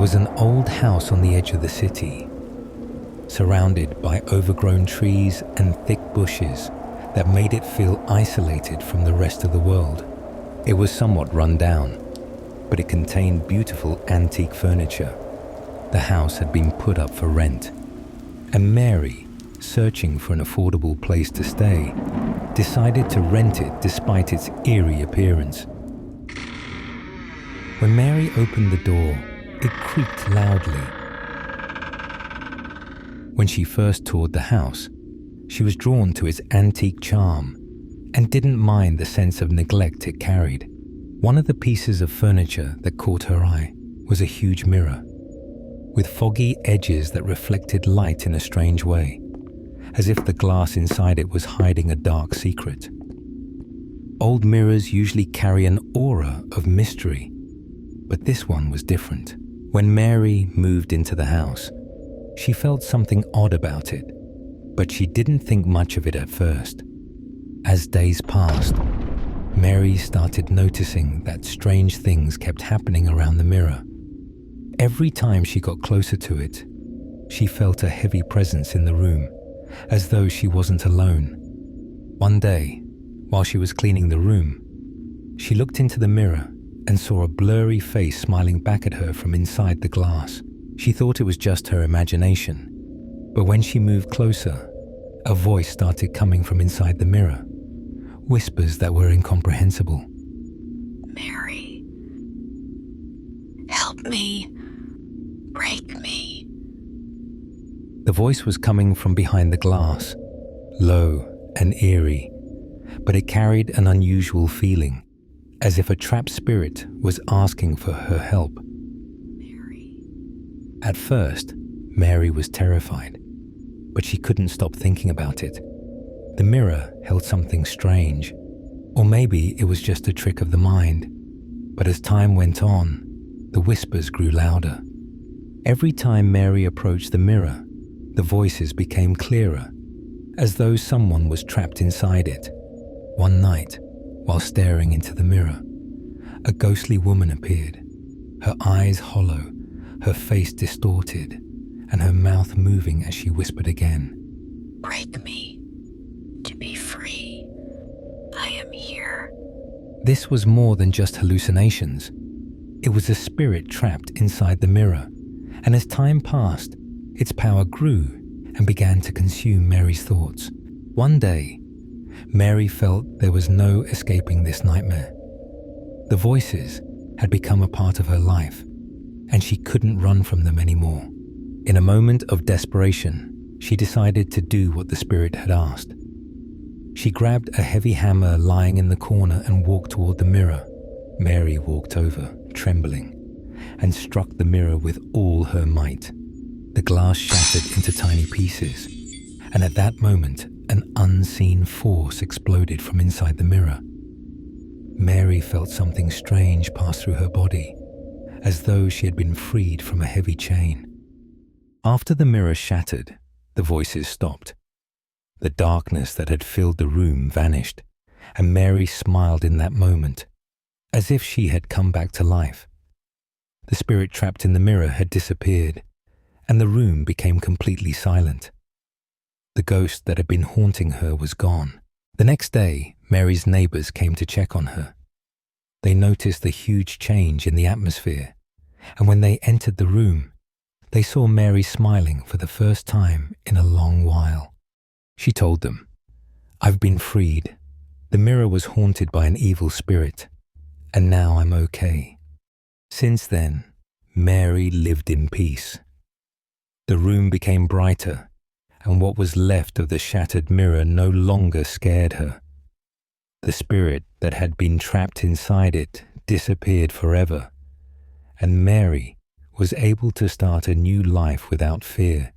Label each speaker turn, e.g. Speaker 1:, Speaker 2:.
Speaker 1: was an old house on the edge of the city, surrounded by overgrown trees and thick bushes that made it feel isolated from the rest of the world. It was somewhat run down, but it contained beautiful antique furniture. The house had been put up for rent, and Mary, searching for an affordable place to stay, decided to rent it despite its eerie appearance. When Mary opened the door, it creaked loudly. When she first toured the house, she was drawn to its antique charm and didn't mind the sense of neglect it carried. One of the pieces of furniture that caught her eye was a huge mirror, with foggy edges that reflected light in a strange way, as if the glass inside it was hiding a dark secret. Old mirrors usually carry an aura of mystery, but this one was different. When Mary moved into the house, she felt something odd about it, but she didn't think much of it at first. As days passed, Mary started noticing that strange things kept happening around the mirror. Every time she got closer to it, she felt a heavy presence in the room, as though she wasn't alone. One day, while she was cleaning the room, she looked into the mirror and saw a blurry face smiling back at her from inside the glass. She thought it was just her imagination, but when she moved closer, a voice started coming from inside the mirror, whispers that were incomprehensible.
Speaker 2: Mary, help me, break me.
Speaker 1: The voice was coming from behind the glass, low and eerie, but it carried an unusual feeling, as if a trapped spirit was asking for her help.
Speaker 2: Mary.
Speaker 1: At first, Mary was terrified, but she couldn't stop thinking about it. The mirror held something strange, or maybe it was just a trick of the mind. But as time went on, the whispers grew louder. Every time Mary approached the mirror, the voices became clearer, as though someone was trapped inside it. One night, while staring into the mirror, a ghostly woman appeared, her eyes hollow, her face distorted, and her mouth moving as she whispered again.
Speaker 2: Break me to be free. I am here.
Speaker 1: This was more than just hallucinations. It was a spirit trapped inside the mirror, and as time passed, its power grew and began to consume Mary's thoughts. One day, Mary felt there was no escaping this nightmare. The voices had become a part of her life, and she couldn't run from them anymore. In a moment of desperation, she decided to do what the spirit had asked. She grabbed a heavy hammer lying in the corner and walked toward the mirror. Mary walked over, trembling, and struck the mirror with all her might. The glass shattered into tiny pieces, and at that moment, an unseen force exploded from inside the mirror. Mary felt something strange pass through her body, as though she had been freed from a heavy chain. After the mirror shattered, the voices stopped. The darkness that had filled the room vanished, and Mary smiled in that moment, as if she had come back to life. The spirit trapped in the mirror had disappeared, and the room became completely silent. The ghost that had been haunting her was gone. The next day, Mary's neighbors came to check on her. They noticed the huge change in the atmosphere, and when they entered the room, they saw Mary smiling for the first time in a long while. She told them, "I've been freed. The mirror was haunted by an evil spirit, and now I'm okay." Since then, Mary lived in peace. The room became brighter, and what was left of the shattered mirror no longer scared her. The spirit that had been trapped inside it disappeared forever, and Mary was able to start a new life without fear.